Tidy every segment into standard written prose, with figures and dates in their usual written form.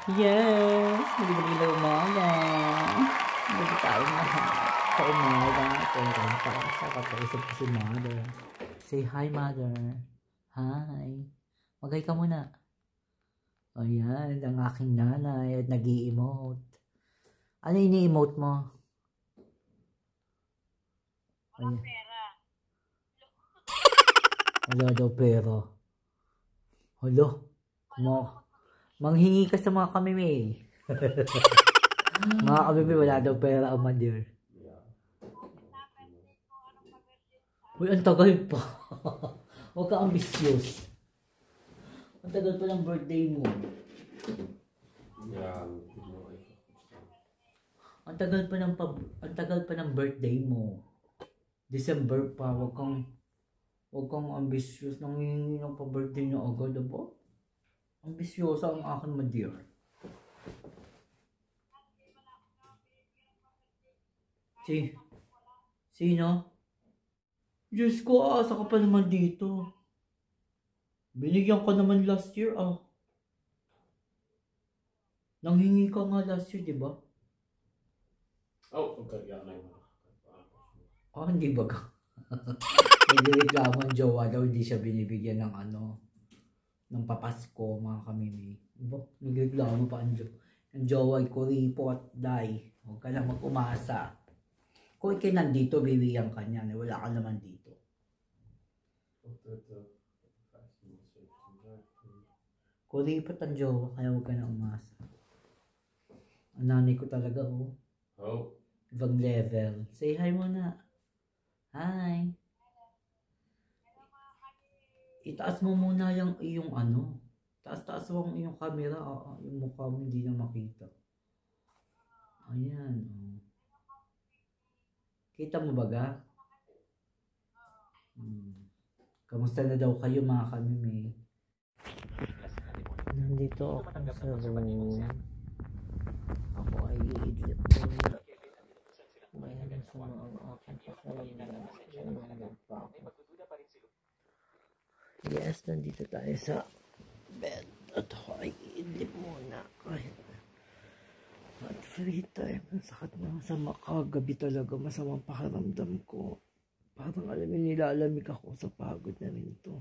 Yes! Magandang na umaga. Hindi tayo lahat sa umaga. Pero sa kakausap ko si Mother. Say hi, Mother. Hi. Magay ka muna. O yan, ang aking nanay at nag-i-emote. Ano ini-emote mo? Walang pera. Wala daw pera. Hala. Manghingi ka sa mga kamimay. Mga kamimay, wala daw pera ang Mother. Uy, ang tagal pa. Huwag ka ambitious. Ang tagal pa ng birthday mo. Ang tagal pa ng birthday mo. December pa, huwag kang ambitious nang hihingi ng pa-birthday niya agad, ba? Ambisyosa ang akin, Mother. Sino? Diyos ko, aasa ka pa naman dito. Binigyan ka naman last year, ah. Nanghingi ka nga last year, di ba? Oh, okay. Yeah, Ah, hindi ba ka? Nagreklamo ang jowa daw, hindi siya binibigyan ng ng papasko, mga kamimi. Diba? Nagreklamo pa ang jowa. Ang jowa ay kuripot, die. Huwag ka lang mag-umasa. Kung ikay nandito, bibigyan ka niya. Wala ka naman dito. Kuripot ang jowa, kaya huwag ka na umasa. Ang nanay ko talaga, oh. Oh. Ibang level. Say hi muna. Hi. Itaas mo muna yung taas mo yung camera, yung mukha mo hindi na makita. Ayan. Oh. Kita mo ba ga? Kamusta na daw kayo, mga kamimi? Nandito ako sa room. Ako ay iidlip muna. Mayroon sa mga aking pasalamdaman. Yes, nandito tayo sa bed. At ako ay iidlip muna. At free time. Ang sakit na sa makagabi talaga. Masamang pakiramdam ko. Parang alam mo, nilalamig ako sa pagod na rin to.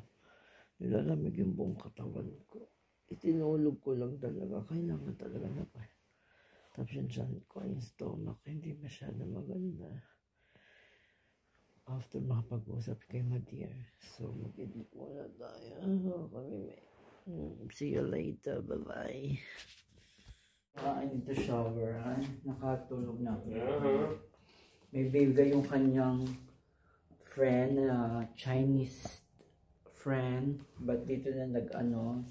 Nilalamig yung buong katawan ko. Itinulog ko lang talaga. Kailangan talaga na pa. Tapos yung tiyan ko, yung stomach, hindi masyado maganda. After makapag-usap kay Mother. So, mag-edit muna tayo. See you later. Bye-bye. I need to shower. Nakatulog na ako. May bigay yung kanyang friend, Chinese friend. But dito na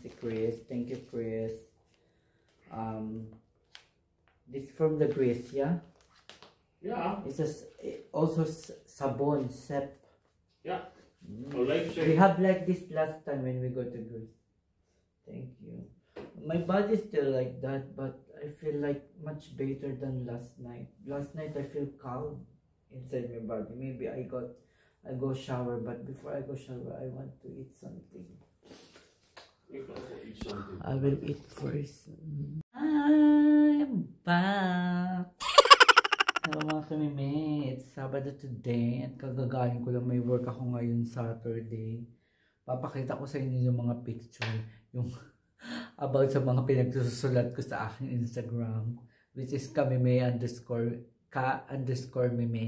si Chris. Thank you, Chris. This from the Greece, yeah? Yeah. It's also sabon, sep. Yeah. We have like this last time when we go to Greece. Thank you. My body is still like that, but I feel like much better than last night. Last night I feel calm inside my body. Maybe I go shower, but before I go shower, I want to eat something. You can eat something. I will eat first. I'm back. Hello mga kamime, it's Sabado today at kagagaling ko lang, may work ako ngayon Saturday. Papakita ko sa inyo yung mga picture, yung about sa mga pinagsusulat ko sa aking Instagram, which is ka_meme.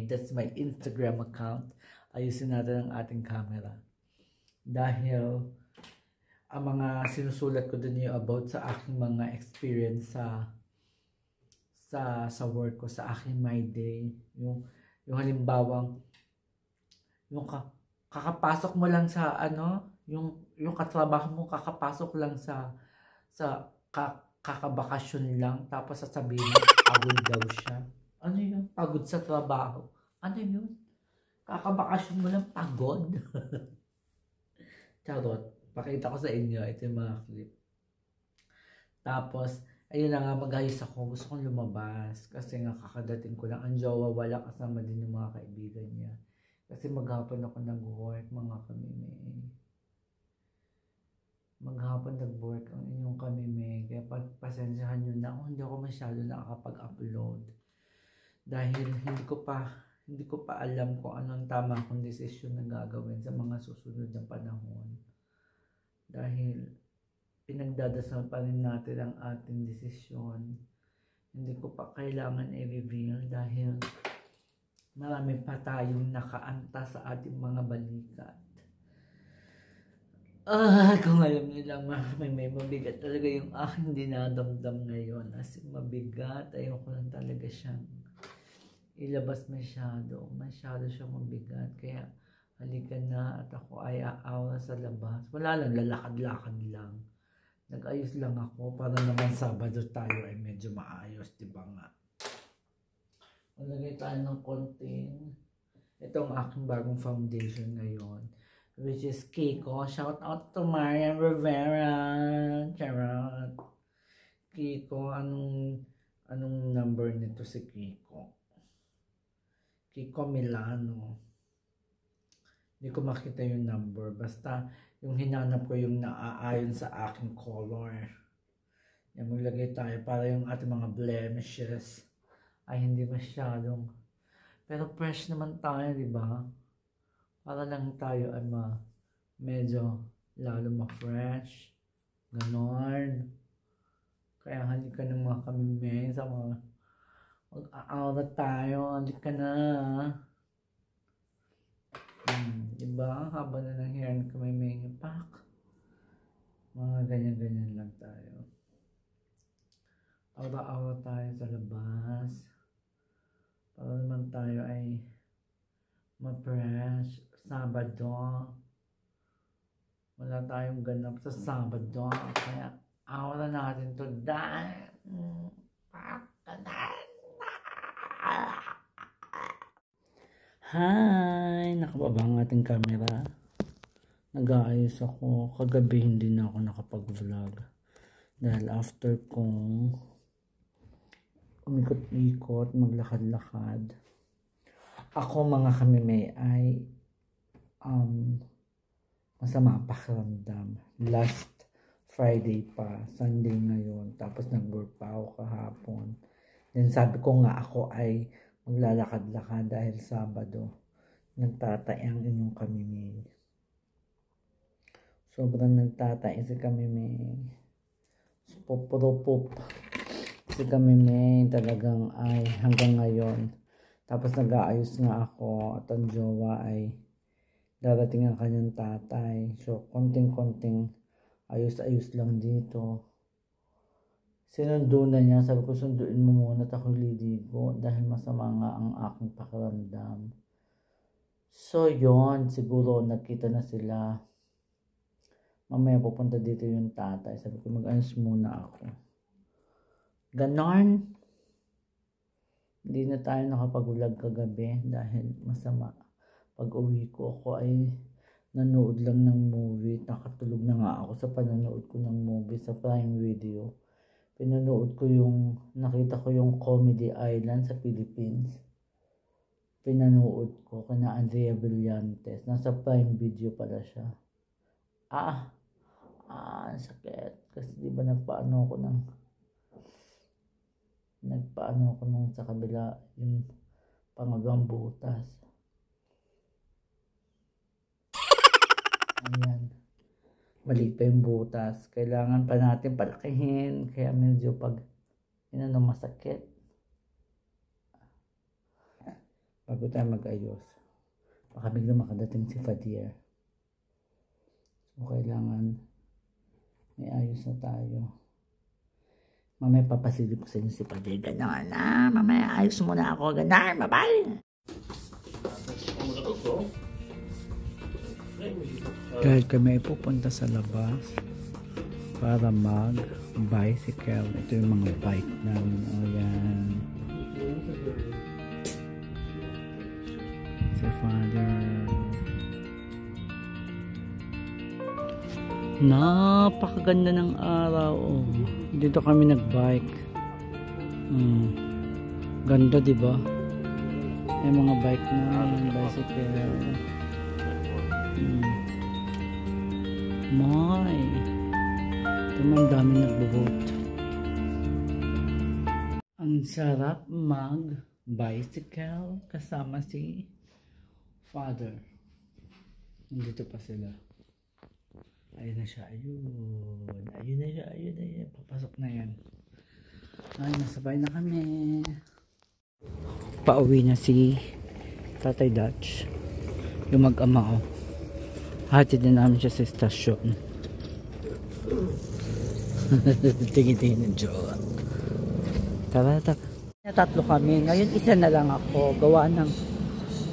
That's my Instagram account. Ayusin natin ang ating camera. Dahil ang mga sinusulat ko dun yung about sa aking mga experience sa work ko, sa aking my day. Yung halimbawang yung kakapasok mo lang sa yung katrabaho mo, kakapasok lang sa kakabakasyon lang, tapos sasabihin mo pagod daw siya. Ano yun? Pagod sa trabaho. Ano yun? Kakabakasyon mo lang pagod. Charot. Pakita ko sa inyo. Ito yung mga clip. Tapos, ayun na nga, mag-ayos ako. Gusto kong lumabas. Kasi nga, kakadating ko lang. Ang jowa, wala, kasama din yung mga kaibigan niya. Kasi maghapon ako nag-work, mga kamime. maghapon nag-work ang inyong kamime. Kaya pagpasensyahan nyo na hindi ako masyado nakakapag-upload. Dahil hindi ko pa alam kung anong tama kong desisyon na gagawin sa mga susunod na panahon. Dahil pinagdadasal pa rin natin ang ating desisyon. Hindi ko pa kailangan i-reveal dahil marami pa tayong nakaanta sa ating mga balikat. Kung alam niyo lang, may mabigat talaga yung aking dinadamdam ngayon. As in, mabigat, ayoko lang talaga siyang ilabas masyado. Masyado siyang mabigat. Kaya halika na at ako ay aawa sa labas. Wala lang, lalakad-lakad lang. Nag-ayos lang ako para naman Sabado tayo ay medyo maayos, diba nga? Malagay tayo ng konting. Ito ang aking bagong foundation ngayon, which is Kiko. Shout out to Marian Rivera. Charot. Kiko, anong number nito si Kiko? Kiko Milano. Hindi ko makita yung number. Basta yung hinanap ko yung naaayon sa aking color. Yan, maglagay tayo para yung ating mga blemishes ay hindi masyadong. Pero fresh naman tayo, di ba? Para lang tayo ay medyo lalo ma-fresh. Ganon. Kaya halika ng mga kamime sa mga mag-aawat tayo. Halika na. Diba? Haba na ng hair ng kamime. Pak. Mga ganyan-ganyan lang tayo. Aura-aura tayo sa labas. Para naman tayo ay ma-fresh. Sabado. Wala tayong ganap sa Sabado. Kaya aura natin to dahil. Hi! Nakababa ang ating camera. Nag-aayos ako. Kagabi hindi na ako nakapag-vlog. Dahil after kong umikot-ikot, maglakad-lakad, ako mga kamime ay masama ang pakiramdam. Last Friday pa, Sunday ngayon, tapos nag-work pa ako kahapon. Then sabi ko nga ako ay maglalakad-lakad dahil Sabado, nagtatay ang inyong kamime. Sobrang nagtatay si kamime. Pupurupop. Si kamime talagang ay hanggang ngayon. Tapos nag-aayos nga ako at ang jowa ay darating ang kanyang tatay. So, konting-konting ayos-ayos lang dito. Sinundo na niya. Sabi ko, sunduin mo muna at ako liligo dahil masama nga ang aking pakiramdam. So, yon siguro nagkita na sila. Mamaya pupunta dito yung tatay. Sabi ko, mag-ayos muna ako. Ganon. Hindi na tayo nakapag-vlog kagabi dahil masama. Pag uwi ko, ako ay nanood lang ng movie. Nakatulog na nga ako sa panonood ko ng movie sa Prime Video. Pinanood ko nakita ko yung Comedy Island sa Philippines. Pinanood ko kana Andrea Brillantes. Nasa Prime Video pala siya. Sakit. Kasi di ba nagpaano ko nung sa kabila yung pangagang butas. Ayan. Maliit pa yung butas. Kailangan pa natin palakihin. Kaya medyo pag masakit. Bago tayo mag-ayos. Baka bigla makadating si Fadier. So, kailangan may ayos na tayo. Mamaya papasilip ko sa inyo si Fadier. Ganon na. Mamaya ayos muna ako. Ganon. Bye-bye. Dahil kami ay pupunta sa labas para mag-bicycle. Ito yung mga bike namin. Ayan. Si Father. Napakaganda ng araw. Dito kami nag-bike. Ganda, diba? Yung mga bike namin, bicycle. My. Tumang dami nagbo-vote. Ang sarap mag-bicycle kasama si Father. Nandito pa sila. Ayun na siya. Ayun. Ayun na siya. Ayun na yan. Papasok na yan. Ay, nasabay na kami. Pauwi na si Tatay Dutch. Yung mag-ama, oh. Hatid na namin siya sa estasyon. Tingin-tingin ng jowa. Tara. Tatlo kami. Ngayon isa na lang ako. Gawa ng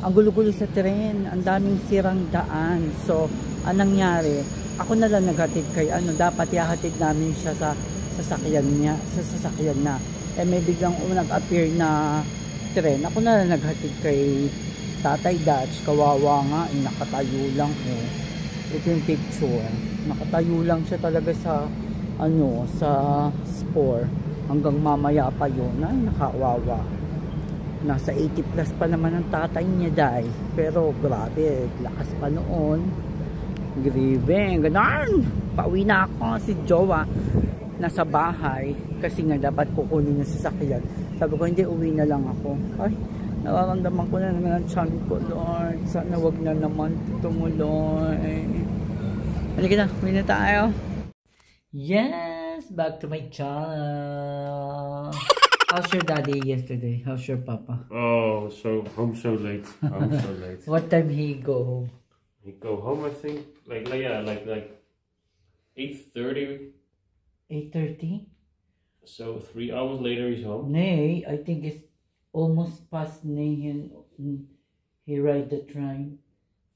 ang gulo-gulo sa tren. Ang daming sirang daan. So, anong nangyari? Ako na lang naghatid kay dapat ihatid namin siya sa sasakyan niya, sa sasakyan na. Eh may biglang nag-appear na tren. Ako na lang naghatid kay Tatay Dutch. Kawawa nga, nakatayo lang eh. Ito yung picture. Nakatayo lang siya talaga sa sa spore. Hanggang mamaya pa yun. Ay, nakawawa. Nasa 80 plus pa naman ang tatay niya, dahil. Pero grabe, lakas pa noon. Gribe, ganon. Pauwi na ako, si Jowa nasa bahay kasi nga dapat kukunin yung sasakyan. Sabi ko, hindi, uwi na lang ako. Ay, nararamdaman ko na naman ang tiyan ko, Lord. Sana wag na naman tumuloy. Halika na, uwi na tayo. Yes, back to my channel. How's your daddy yesterday? How's your papa? Oh, so home so late. Home so late. What time he go home? He go home, I think, like 8:30. 8:30? So 3 hours later he's home. Nay, I think it's almost past nay. He ride the train.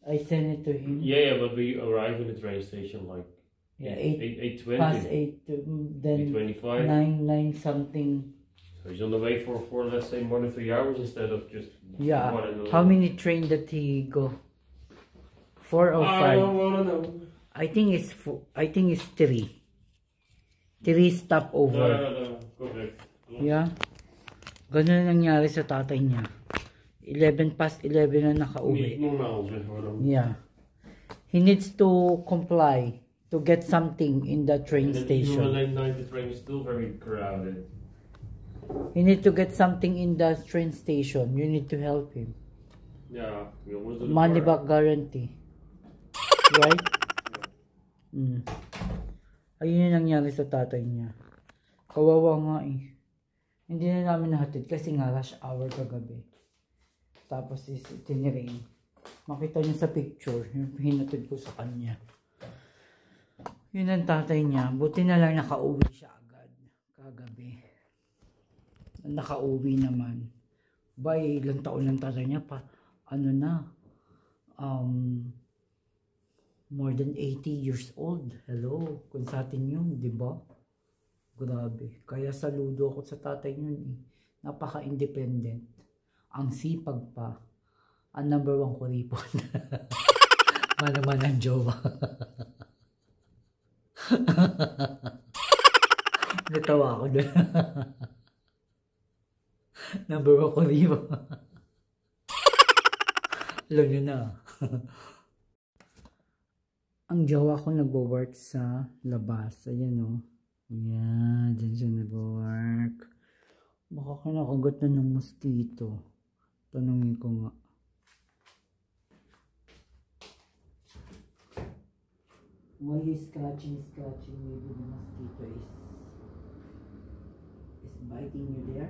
I sent it to him. Yeah, but we arrive at the train station like 8:20. 8:20. Past 8, then 8:25. 9 something. So he's on the way for let's say more than 3 hours instead of just Yeah. 1 and How many train did he go? 4 or 5? I don't wanna know. I think it's 3. 3 stopover. No. Go back. Yeah. Ganun nangyari sa tatay niya. 11 past 11 na nakauwi. Normaal zeg maar dan. Yeah. He needs to comply to get something in the train And then station. even late night the train is still very crowded. He needs to get something in the train station. You need to help him. Yeah, we almost do the Money car. back guarantee. Right? Ayun yung nangyari sa tatay niya. Kawawa nga eh. Hindi na namin nahatid kasi nga rush hour kagabi. Tapos is tinirain. Makita niyo sa picture, yung hinatid ko sa kanya. Yun ang tatay niya. Buti na lang nakauwi siya agad kagabi. Nakauwi naman. By ilang taon ng tatay niya pa. More than 80 years old. Hello. Kung sa atin yun, di ba? Grabe. Kaya saludo ako sa tatay yun eh. Napaka-independent. Ang sipag pa. Ang number 1 kuripon. Manaman ang jowa. Natawa ako doon. Number 1 kuripon. Alam nyo na. Ang jowa ko nagwo-work sa labas. Ayan o. Ayan. Diyan siya nagwo-work. Baka kinakagat na ng mosquito. Tanungin ko nga. Why you scratching? Maybe the mosquito is biting you there?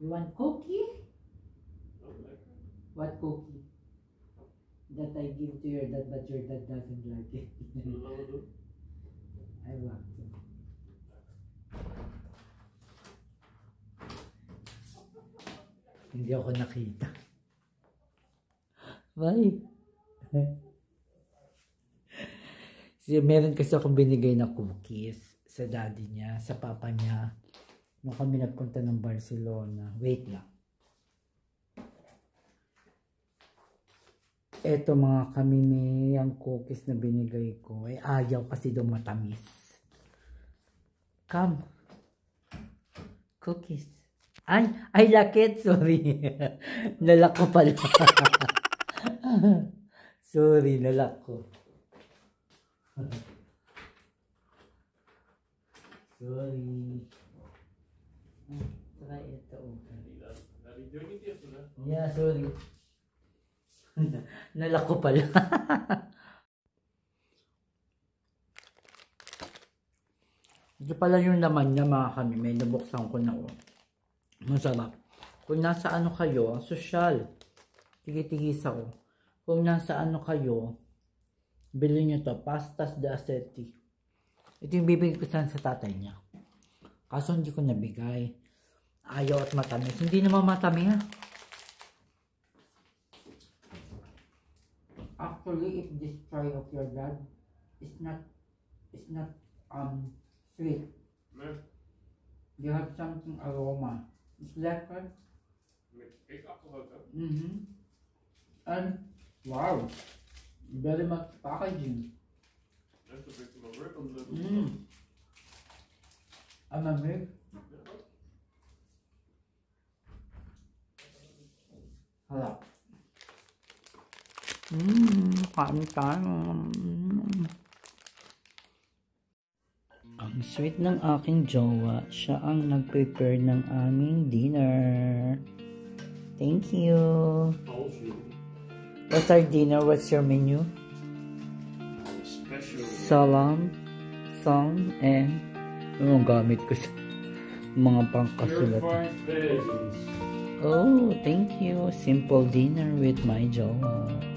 You want cookie? What cookie? That I give to your dad, but your dad doesn't like it. I want to. Hindi ako nakita. Why? Meron kasi akong binigay na cookies sa daddy niya, sa papa niya. Nung kami nagpunta ng Barcelona. Wait lang. Eto mga kami yung cookies na binigay ko. Eh, ayaw kasi daw matamis. Come. Cookies. Ay, lakit. Sorry. Nalak ko pala. Sorry, nalak ko. Sorry. Try ito. Daddy, Yeah, sorry. Nalako pala. Ito pala yung laman niya mga kami. May nabuksan ko na. Masarap. Kung nasa ano kayo, sosyal. Tigi-tigisa ko. Kung nasa ano kayo, bilhin nyo to. Pastas de Aceti. Ito yung bibigay ko sa tatay niya. Kaso hindi ko nabigay. Ayaw at matamis. Hindi naman matamis. Actually, if this try of your dad is not sweet. You have something aroma. It's lekker. And wow, very much packaging. That's a bit of a rip on the I'm a milk. Hala. Kain tayo. Ang sweet ng aking jowa. Siya ang nag-prepare ng aming dinner. Thank you. What's our dinner? What's your menu? Special. Salam, song, and anong gamit ko sa mga pangkasulat. Purified veggies. Oh, thank you. Simple dinner with my jowa.